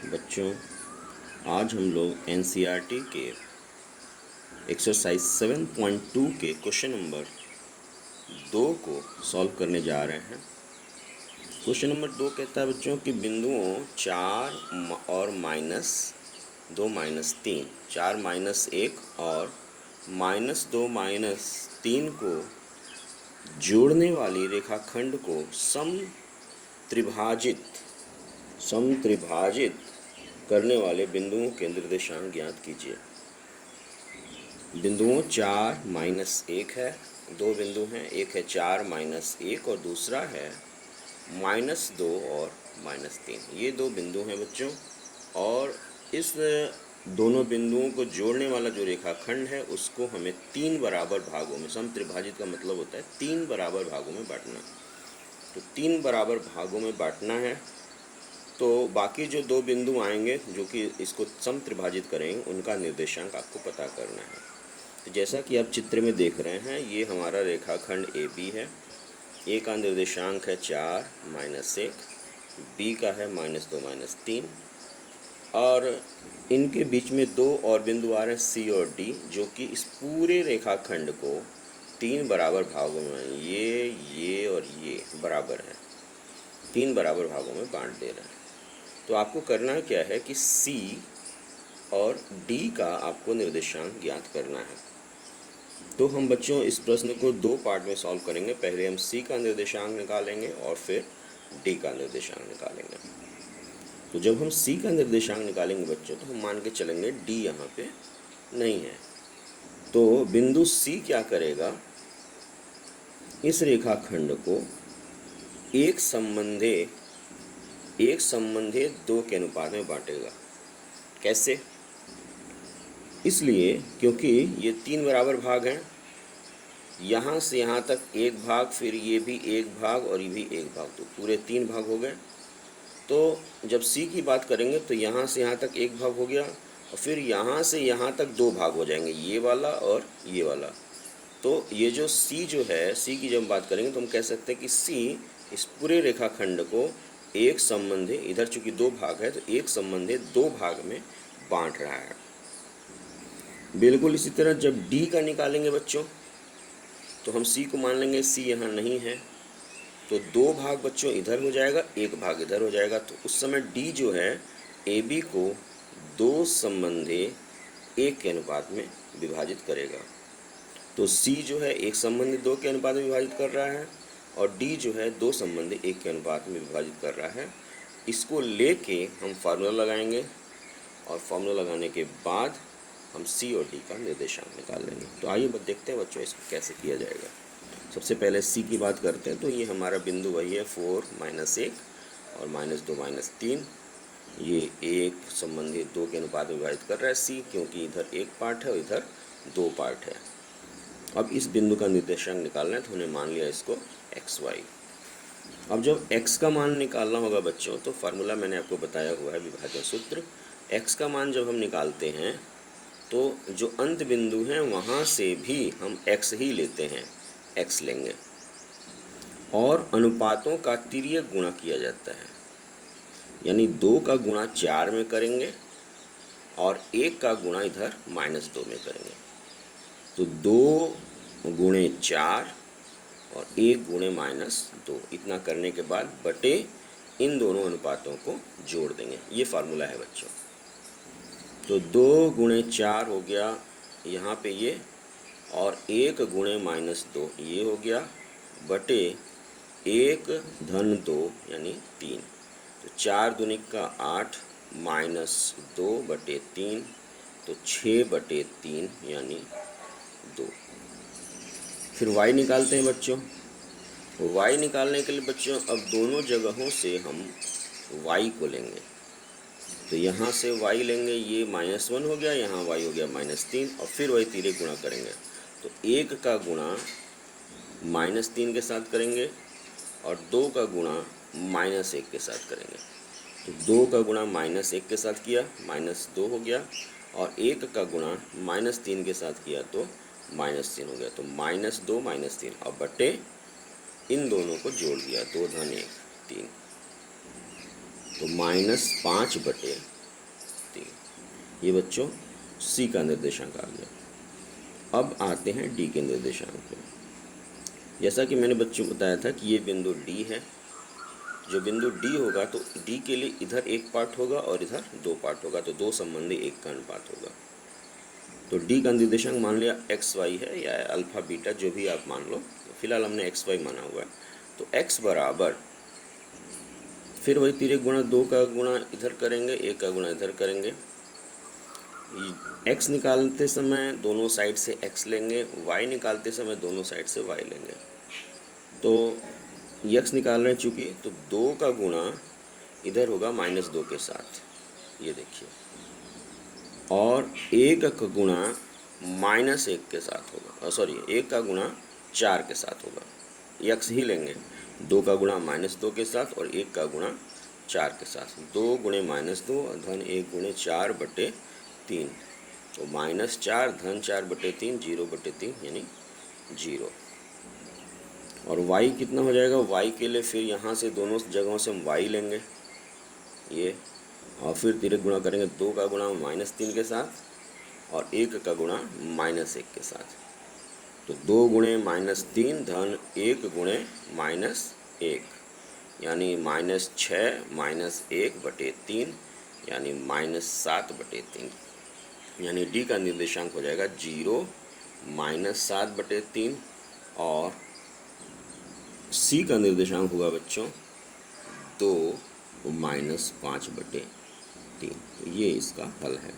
बच्चों, आज हम लोग एनसीईआरटी के एक्सरसाइज 7.2 के क्वेश्चन नंबर 2 को सॉल्व करने जा रहे हैं। क्वेश्चन नंबर 2 कहता है बच्चों कि बिंदुओं 4 और -2 -3, 4 -1 और -2 -3 को जोड़ने वाली रेखाखंड को समत्रिभाजित करने वाले बिंदुओं के निर्देशांक ज्ञात कीजिए। बिंदुओं 4 -1 है, दो बिंदु हैं, एक है 4 -1 और दूसरा है -2 और -3। ये दो बिंदु हैं बच्चों, और इस दोनों बिंदुओं को जोड़ने वाला जो रेखाखंड है उसको हमें 3 बराबर भागों में, समत्रिभाजित का मतलब होता है 3 बराबर भागों में बांटना। तो 3 बराबर भागों में बांटना है। तो बाकी जो दो बिंदु आएंगे जो कि इसको समत्रिभाजित करेंगे, उनका निर्देशांक आपको पता करना है। तो जैसा कि आप चित्र में देख रहे हैं, ये हमारा रेखाखंड AB है। ए का निर्देशांक है 4 -1, बी का है -2 -3, और इनके बीच में दो और बिंदु आ रहे हैं C और D, जो कि इस पूरे रेखाखंड को 3 बराबर भागों में, ये और ये बराबर है, 3 बराबर भागों में बांट दे रहे हैं। तो आपको करना क्या है कि C और D का आपको निर्देशांक ज्ञात करना है। तो हम बच्चों इस प्रश्न को दो पार्ट में सॉल्व करेंगे। पहले हम C का निर्देशांक निकालेंगे और फिर D का निर्देशांक निकालेंगे। तो जब हम C का निर्देशांक निकालेंगे बच्चों, तो हम मान के चलेंगे D यहाँ पे नहीं है। तो बिंदु C क्या करेगा, इस रेखाखंड को एक संबंधे 2 के अनुपात में बांटेगा। कैसे? इसलिए क्योंकि ये 3 बराबर भाग हैं, यहाँ से यहाँ तक एक भाग, फिर ये भी एक भाग और ये भी एक भाग, तो पूरे 3 भाग हो गए। तो जब C की बात करेंगे तो यहाँ से यहाँ तक एक भाग हो गया, और फिर यहाँ से यहाँ तक 2 भाग हो जाएंगे, ये वाला और ये वाला। तो ये जो C जो है, C की जब बात करेंगे तो हम कह सकते हैं कि C इस पूरे रेखाखंड को एक संबंधे, इधर चूंकि 2 भाग है तो एक संबंधे 2 भाग में बांट रहा है। बिल्कुल इसी तरह जब D का निकालेंगे बच्चों, तो हम C को मान लेंगे C यहाँ नहीं है, तो 2 भाग बच्चों इधर हो जाएगा, एक भाग इधर हो जाएगा। तो उस समय D जो है AB को 2 संबंधे 1 के अनुपात में विभाजित करेगा। तो C जो है एक संबंधी 2 के अनुपात में विभाजित कर रहा है, और D जो है 2 संबंधी 1 के अनुपात में विभाजित कर रहा है। इसको लेके हम फार्मूला लगाएंगे, और फार्मूला लगाने के बाद हम C और D का निर्देशांक निकाल लेंगे। तो आइए देखते हैं बच्चों इसको कैसे किया जाएगा। सबसे पहले C की बात करते हैं। तो ये हमारा बिंदु वही है 4 -1 और -2 -3। ये एक संबंधी 2 के अनुपात में विभाजित कर रहा है C, क्योंकि इधर एक पार्ट है और इधर 2 पार्ट है। अब इस बिंदु का निर्देशांक निकालना है, तो हमने मान लिया इसको XY। अब जब x का मान निकालना होगा बच्चों, तो फार्मूला मैंने आपको बताया हुआ है, विभाजन सूत्र। x का मान जब हम निकालते हैं तो जो अंत बिंदु हैं वहाँ से भी हम x ही लेते हैं, x लेंगे, और अनुपातों का तिर्यक गुणा किया जाता है। यानी 2 का गुणा 4 में करेंगे और 1 का गुणा इधर -2 में करेंगे। तो 2 गुणे 4 और 1 गुणे -2, इतना करने के बाद बटे इन दोनों अनुपातों को जोड़ देंगे। ये फार्मूला है बच्चों। तो 2 गुणे 4 हो गया यहाँ पे ये, और 1 गुणे -2 ये हो गया, बटे 1 धन 2 यानी 3। तो 4 दूनी का 8 -2 बटे 3, तो 6 बटे 3 यानी 2। फिर y निकालते हैं बच्चों। y निकालने के लिए बच्चों अब दोनों जगहों से हम y को लेंगे। तो यहाँ से y लेंगे, ये -1 हो गया, यहाँ y हो गया -3, और फिर वही तिर्यक गुणा करेंगे। तो 1 का गुणा -3 के साथ करेंगे, और 2 का गुणा -1 के साथ करेंगे। तो 2 का गुणा -1 के साथ किया, -2 हो गया, और 1 का गुणा -3 के साथ किया तो -3 हो गया। तो -2 -3, और बटे इन दोनों को जोड़ दिया, 2 धन 1 3, तो -5 बटे ये बच्चों सी का निर्देशांक आ गया। अब आते हैं डी के निर्देशांक पे। जैसा कि मैंने बच्चों को बताया था कि ये बिंदु डी है। जो बिंदु डी होगा तो डी के लिए इधर एक पार्ट होगा और इधर दो पार्ट होगा, तो दो संबंधी एक का अनुपात होगा। तो डी का निर्देशांक मान लिया एक्स वाई है या अल्फा बीटा, जो भी आप मान लो, तो फिलहाल हमने एक्स वाई माना हुआ है। तो एक्स बराबर, फिर वही तिर्यक गुणा, दो का गुणा इधर करेंगे, एक का गुणा इधर करेंगे। एक्स निकालते समय दोनों साइड से एक्स लेंगे, वाई निकालते समय दोनों साइड से वाई लेंगे। तो एक्स निकाल रहे हैं चूँकि, तो दो का गुणा इधर होगा -2 के साथ, ये देखिए, और एक का गुणा -1 के साथ होगा, सॉरी, एक का गुणा 4 के साथ होगा। एक्स ही लेंगे, दो का गुणा -2 के साथ और एक का गुणा 4 के साथ। 2 गुणे -2 धन 1 गुणे 4/3, तो -4 धन 4/3, 0/3 यानी 0। और y कितना हो जाएगा? y के लिए फिर यहाँ से दोनों जगहों से हम y लेंगे, ये, और फिर तिर्यक गुणा करेंगे, 2 का गुणा -3 के साथ और 1 का गुणा -1 के साथ। तो 2 गुणे -3 धन 1 गुणे -1 यानी -6 -1/3 यानी -7/3, यानी डी का निर्देशांक हो जाएगा 0 -7/3 और सी का निर्देशांक होगा बच्चों 2 -5/3। तो ये इसका हल है।